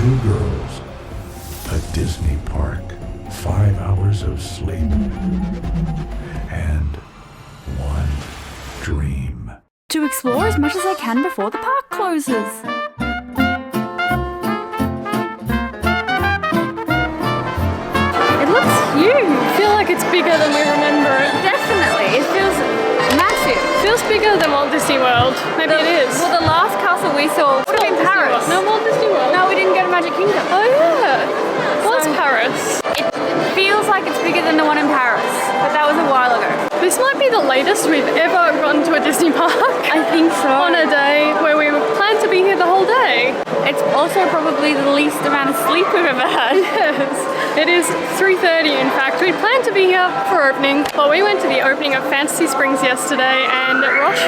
2 girls, a Disney park, 5 hours of sleep, and 1 dream. To explore as much as I can before the park closes. It looks huge. I feel like it's bigger than we remember it. Definitely. It feels massive. It feels bigger than Walt Disney World. Maybe it is. Well, the last castle we saw would have been Paris. No, Walt Disney World. No, we didn't go to Magic Kingdom. Oh yeah. What's Paris? It feels like it's bigger than the one in Paris, but that was a while ago. This might be the latest we've ever gone to a Disney park. I think so. On a day where we planned to be here the whole day. It's also probably the least amount of sleep we've ever had. Yes, it is 3:30 in fact. We planned to be here for opening, but we went to the opening of Fantasy Springs yesterday and Rosh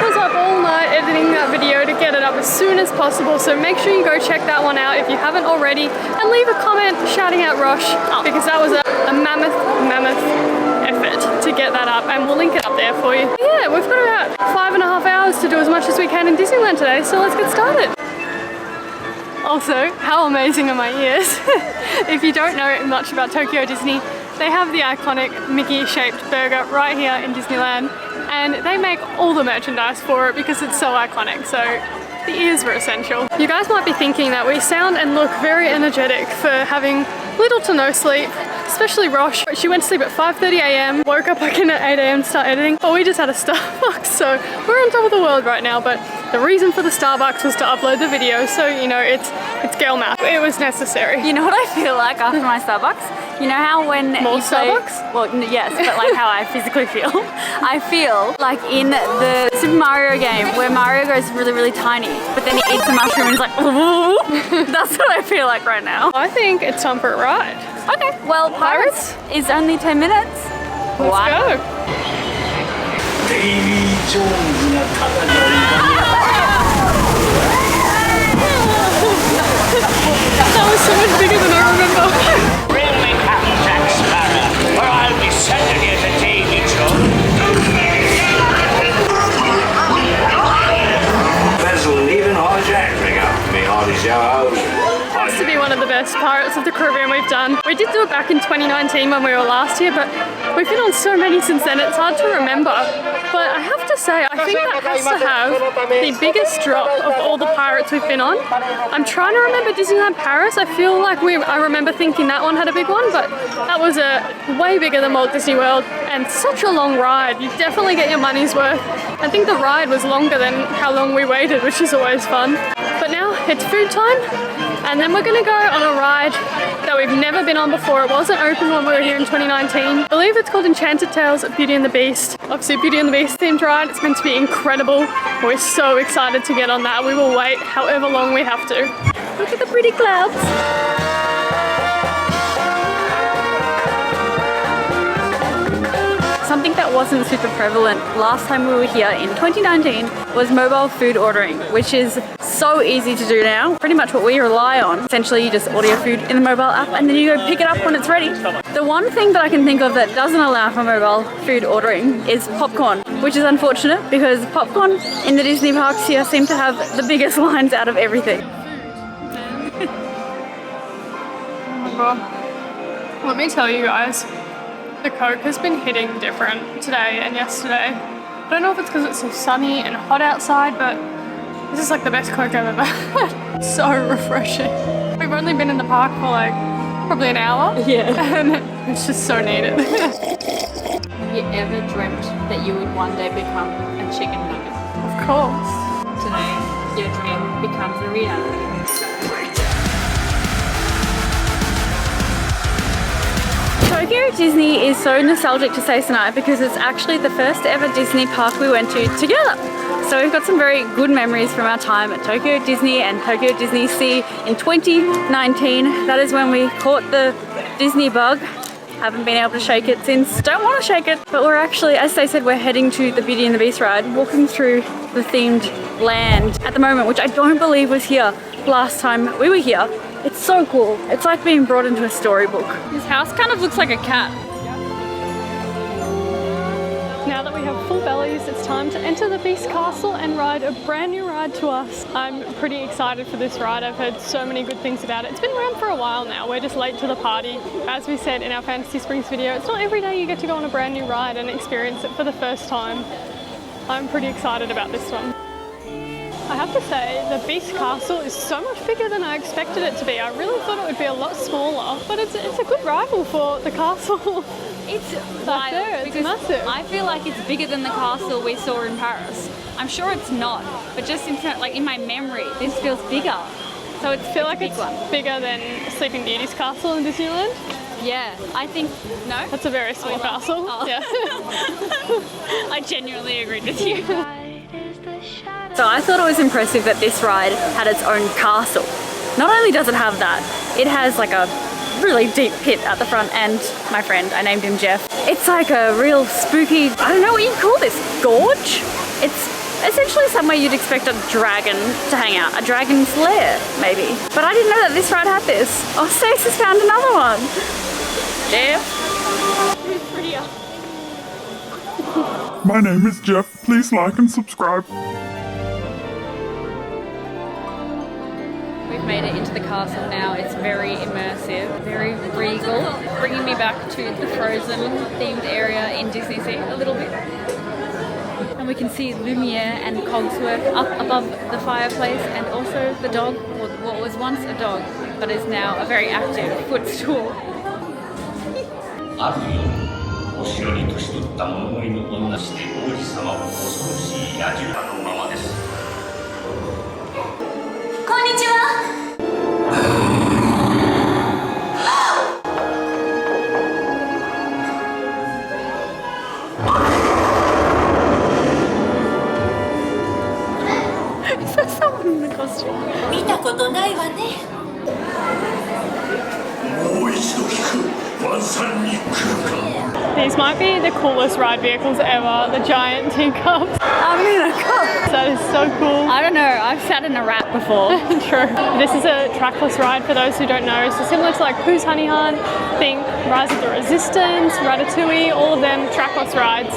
was up all night editing that video to get it up as soon as possible. So make sure you go check that one out if you haven't already and leave a comment shouting out Rosh because that was a mammoth effort to get that up, and we'll link it up there for you. Yeah, we've got about 5.5 hours to do as much as we can in Disneyland today, so let's get started. Also, how amazing are my ears? If you don't know much about Tokyo Disney, they have the iconic Mickey-shaped burger right here in Disneyland, and they make all the merchandise for it because it's so iconic, so the ears were essential. You guys might be thinking that we sound and look very energetic for having little to no sleep, especially Rosh. She went to sleep at 5:30 a.m, woke up again at 8 a.m to start editing, but we just had a Starbucks, so we're on top of the world right now. But the reason for the Starbucks was to upload the video, so you know, it's girl math. It was necessary. You know what I feel like after my Starbucks? You know how when More you play, Starbucks? well, yes, but like how I physically feel. I feel like in the Super Mario game where Mario goes really, really tiny, but then he eats a mushroom and he's like, ooh. That's what I feel like right now. I think it's time for a ride. Okay, well, Pirates is only 10 minutes. Let's go. That was so much bigger than I remember. Bring me Captain Jack Sparrow, or I'll be sending you to Davy Jones. Bezel and even hard jack bring up me hardest yellow. Has to be one of the best Pirates of the Caribbean we've done. We did do it back in 2019 when we were last here, but we've been on so many since then, it's hard to remember. But I have to say, I think that has to have the biggest drop of all the Pirates we've been on. I'm trying to remember Disneyland Paris. I feel like I remember thinking that one had a big one, but that was way bigger than Walt Disney World and such a long ride. You definitely get your money's worth. I think the ride was longer than how long we waited, which is always fun. But now it's food time, and then we're gonna go on a ride that we've never been on before. It wasn't open when we were here in 2019. I believe it's called Enchanted Tales of Beauty and the Beast. Obviously Beauty and the Beast themed ride. It's meant to be incredible. We're so excited to get on that. We will wait however long we have to. Look at the pretty clouds. Something that wasn't super prevalent last time we were here in 2019 was mobile food ordering, which is so easy to do now. Pretty much what we rely on. Essentially, you just order your food in the mobile app and then you go pick it up when it's ready. The one thing that I can think of that doesn't allow for mobile food ordering is popcorn, which is unfortunate because popcorn in the Disney parks here seem to have the biggest lines out of everything. Let me tell you guys, the Coke has been hitting different today and yesterday. I don't know if it's because it's so sunny and hot outside, but this is like the best Coke I've ever had. So refreshing. We've only been in the park for like probably an hour. Yeah. And it's just so needed. Have you ever dreamt that you would one day become a chicken nugget? Of course. Today, your dream becomes a reality. Tokyo Disney is so nostalgic to say tonight because it's actually the first ever Disney park we went to together. So we've got some very good memories from our time at Tokyo Disney and Tokyo DisneySea in 2019. That is when we caught the Disney bug. Haven't been able to shake it since. Don't want to shake it. But we're actually, as they said, we're heading to the Beauty and the Beast ride, walking through the themed land at the moment, which I don't believe was here last time we were here. It's so cool. It's like being brought into a storybook. This house kind of looks like a cat. Now that we have full bellies. It's time to enter the Beast Castle and ride a brand new ride to us. I'm pretty excited for this ride. I've heard so many good things about it. It's been around for a while now. We're just late to the party. As we said in our Fantasy Springs video, it's not every day you get to go on a brand new ride and experience it for the first time. I'm pretty excited about this one. I have to say, the Beast Castle is so much bigger than I expected it to be. I really thought it would be a lot smaller, but it's a good rival for the castle. It's Back there, it's because massive. I feel like it's bigger than the castle we saw in Paris. I'm sure it's not, but just in my memory, this feels bigger. So I feel like it's bigger than Sleeping Beauty's castle in Disneyland. Yeah, I think, no? That's a very small castle. Oh. Yeah. I genuinely agreed with you. So I thought it was impressive that this ride had its own castle. Not only does it have that, it has like a really deep pit at the front, and my friend, I named him Jeff. It's like a real spooky, I don't know what you'd call this, gorge? It's essentially somewhere you'd expect a dragon to hang out, a dragon's lair, maybe. But I didn't know that this ride had this. Oh, Stacey's found another one. Jeff? Who's prettier? My name is Jeff. Please like and subscribe. We've made it into the castle now. It's very immersive, very regal, bringing me back to the Frozen themed area in DisneySea a little bit. And we can see Lumiere and Cogsworth up above the fireplace, and also the dog, or what was once a dog, but is now a very active footstool. ある夜、お城に年取った物乞いの女して王子様を恐ろしい野獣派のままです。こんにちは。見たことないわね。もう一度聞く。ワンサンに来るか。 These might be the coolest ride vehicles ever, the giant teacups. I'm in a cup. That is so cool. I don't know, I've sat in a rat before. True. This is a trackless ride for those who don't know. So similar to like Pooh's Honey Hunt, think Rise of the Resistance, Ratatouille, all of them trackless rides.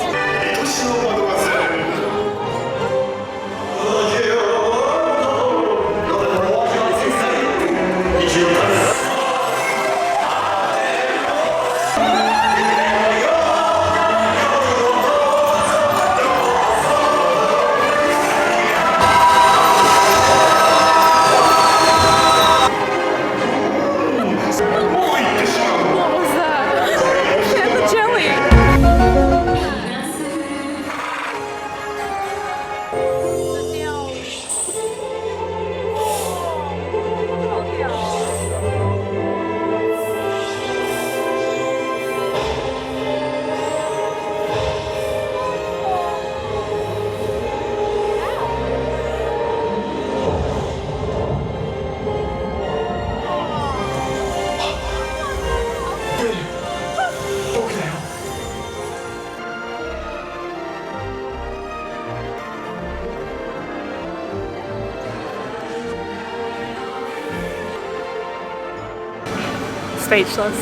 Speechless.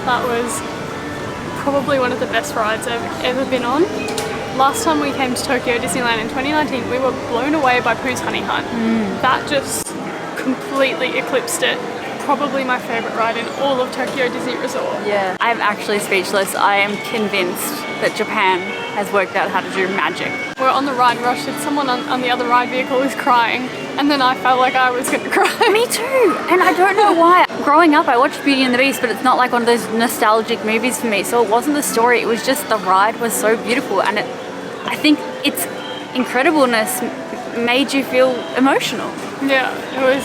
That was probably one of the best rides I've ever been on. Last time we came to Tokyo Disneyland in 2019, we were blown away by Pooh's Honey Hunt. That just completely eclipsed it. Probably my favourite ride in all of Tokyo Disney Resort. Yeah, I'm actually speechless. I am convinced that Japan has worked out how to do magic. We're on the ride rush and someone on the other ride vehicle is crying, and then I felt like I was gonna cry. Me too, and I don't know why. Growing up, I watched Beauty and the Beast, but it's not like one of those nostalgic movies for me, so it wasn't the story, it was just the ride was so beautiful, and I think its incredibleness made you feel emotional. Yeah, it was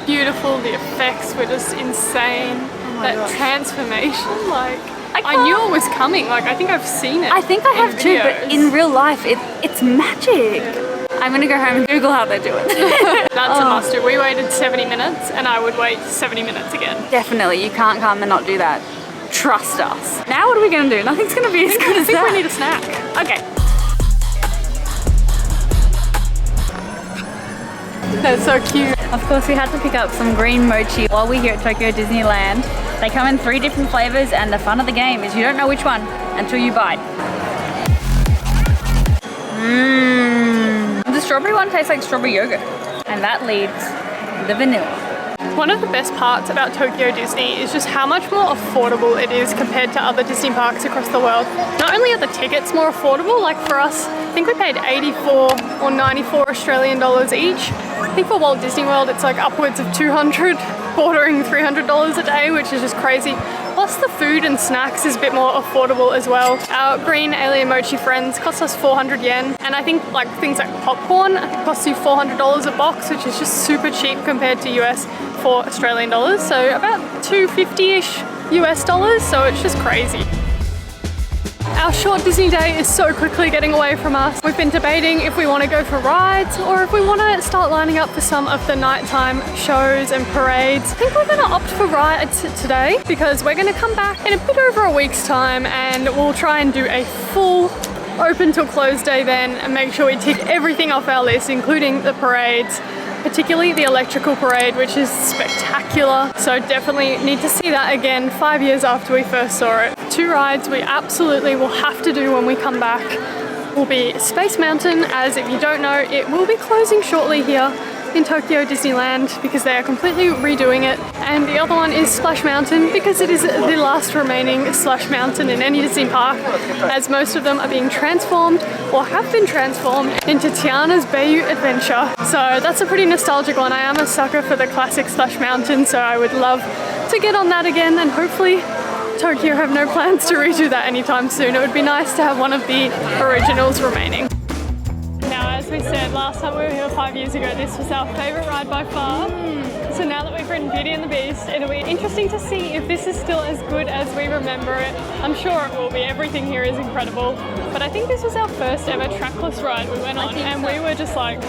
beautiful, the effects were just insane. That transformation, like, I knew it was coming, like I think I've seen it. I think I have too, but in real life, it's magic. I'm gonna go home and Google how they do it. That's a must do. We waited 70 minutes and I would wait 70 minutes again. Definitely, you can't come and not do that. Trust us. Now what are we gonna do? Nothing's gonna be as good as that. I think we need a snack. Okay. That's so cute. Of course, we had to pick up some green mochi while we're here at Tokyo Disneyland. They come in 3 different flavors, and the fun of the game is you don't know which one until you bite. The strawberry one tastes like strawberry yogurt. And that leaves the vanilla. One of the best parts about Tokyo Disney is just how much more affordable it is compared to other Disney parks across the world. Not only are the tickets more affordable, like for us, I think we paid 84 or 94 Australian dollars each. I think for Walt Disney World it's like upwards of 200, bordering $300 a day, which is just crazy. Plus the food and snacks is a bit more affordable as well. Our green alien mochi friends cost us 400 yen, and I think like things like popcorn cost you $400 a box, which is just super cheap compared to US for Australian dollars. So about 250-ish US dollars, so it's just crazy. Our short Disney day is so quickly getting away from us. We've been debating if we want to go for rides or if we want to start lining up for some of the nighttime shows and parades. I think we're going to opt for rides today because we're going to come back in a bit over a week's time and we'll try and do a full open till close day then and make sure we tick everything off our list, including the parades. Particularly the electrical parade, which is spectacular. So definitely need to see that again 5 years after we first saw it. 2 rides we absolutely will have to do when we come back will be Space Mountain, as if you don't know, it will be closing shortly here in Tokyo Disneyland because they are completely redoing it. And the other one is Splash Mountain because it is the last remaining Splash Mountain in any Disney park, as most of them are being transformed or have been transformed into Tiana's Bayou Adventure. So that's a pretty nostalgic one. I am a sucker for the classic Splash Mountain, so I would love to get on that again, and hopefully Tokyo have no plans to redo that anytime soon. It would be nice to have one of the originals remaining. Now, as we said last time we were here 5 years ago, this was our favourite ride by far. So now that we've ridden Beauty and the Beast, it'll be interesting to see if this is still as good as we remember it. I'm sure it will be. Everything here is incredible. But I think this was our first ever trackless ride we went on, and we were just like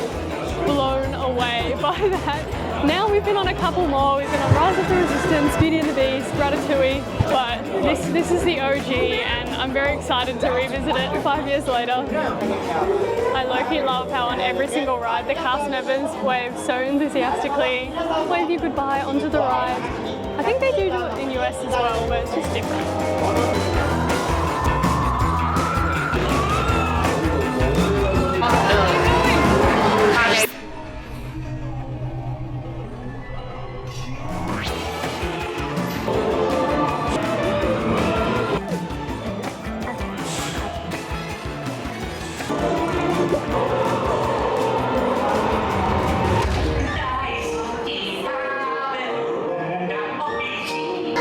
blown away by that. Now we've been on a couple more. We've been on Rise of the Resistance, Beauty and the Beast, Ratatouille, but this is the OG, and I'm very excited to revisit it 5 years later. I low-key love how on every single ride the cast members wave so enthusiastically, wave you goodbye onto the ride. I think they do it in US as well, but it's just different.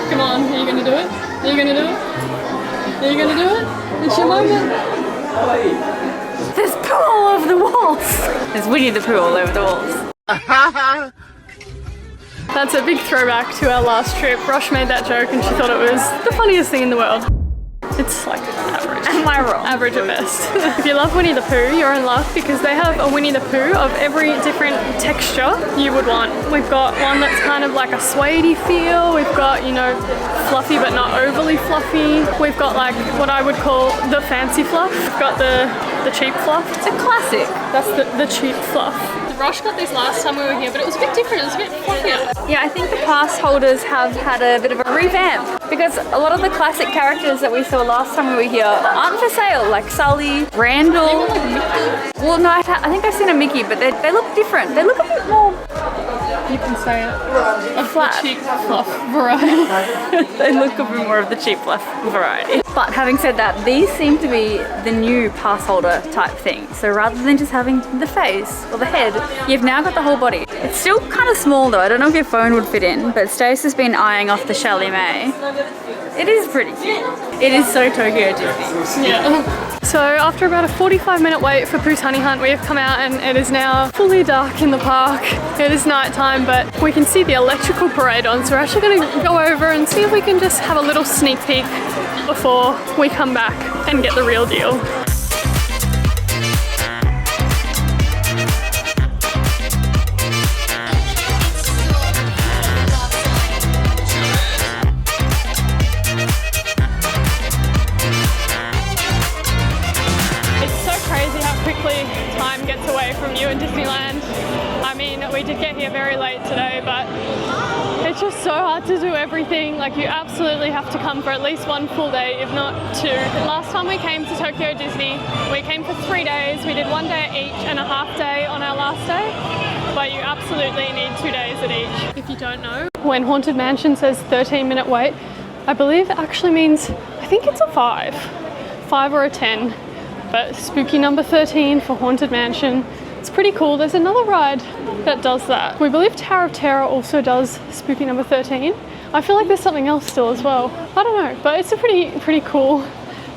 Come on, are you gonna do it? Are you gonna do it? Are you gonna do it? It's your moment. There's Pooh all over the walls. There's Winnie the Pooh all over the walls. That's a big throwback to our last trip. Rosh made that joke and she thought it was the funniest thing in the world. It's like average. Am I wrong? Average at best. If you love Winnie the Pooh, you're in luck because they have a Winnie the Pooh of every different texture you would want. We've got one that's kind of like a suede-y feel. We've got, you know, fluffy but not overly fluffy. We've got like what I would call the fancy fluff. We've got the cheap fluff. It's a classic. That's the cheap fluff. Rosh got these last time we were here, but it was a bit different. It was a bit fluffier. Yeah, I think the pass holders have had a bit of a revamp because a lot of the classic characters that we saw last time we were here aren't for sale, like Sully, Randall. Well, no, I think I've seen a Mickey, but they look different. They look a bit more... You can say it. A flat. Cheap fluff variety. They look a bit more of the cheap fluff variety. But having said that, these seem to be the new pass holder type thing. So rather than just having the face or the head, you've now got the whole body. It's still kind of small though. I don't know if your phone would fit in, but Stace has been eyeing off the Chalet May. It is pretty cute. It is so Tokyo Disney. Yeah. So after about a 45-minute wait for Pooh's Honey Hunt, we have come out and it is now fully dark in the park. It is nighttime, but we can see the electrical parade on, so we're actually going to go over and see if we can just have a little sneak peek before we come back and get the real deal. Time gets away from you in Disneyland. I mean, we did get here very late today, but it's just so hard to do everything. Like, you absolutely have to come for at least one full day, if not two. Last time we came to Tokyo Disney, we came for 3 days. We did 1 day at each and a half day on our last day. But you absolutely need 2 days at each. If you don't know, when Haunted Mansion says 13-minute wait, I believe it actually means, I think it's a 5 or a 10. But spooky number 13 for Haunted Mansion. It's pretty cool. There's another ride that does that. We believe Tower of Terror also does spooky number 13. I feel like there's something else still as well. I don't know, but it's a pretty cool,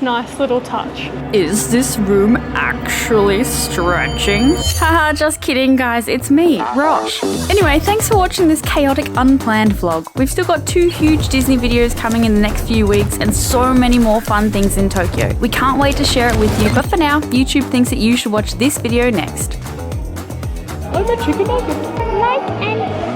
nice little touch. Is this room actually stretching? Haha, just kidding guys, it's me, Rosh. Anyway, thanks for watching this chaotic, unplanned vlog. We've still got 2 huge Disney videos coming in the next few weeks and so many more fun things in Tokyo. We can't wait to share it with you, but for now, YouTube thinks that you should watch this video next. Oh, my chicken nugget. Like and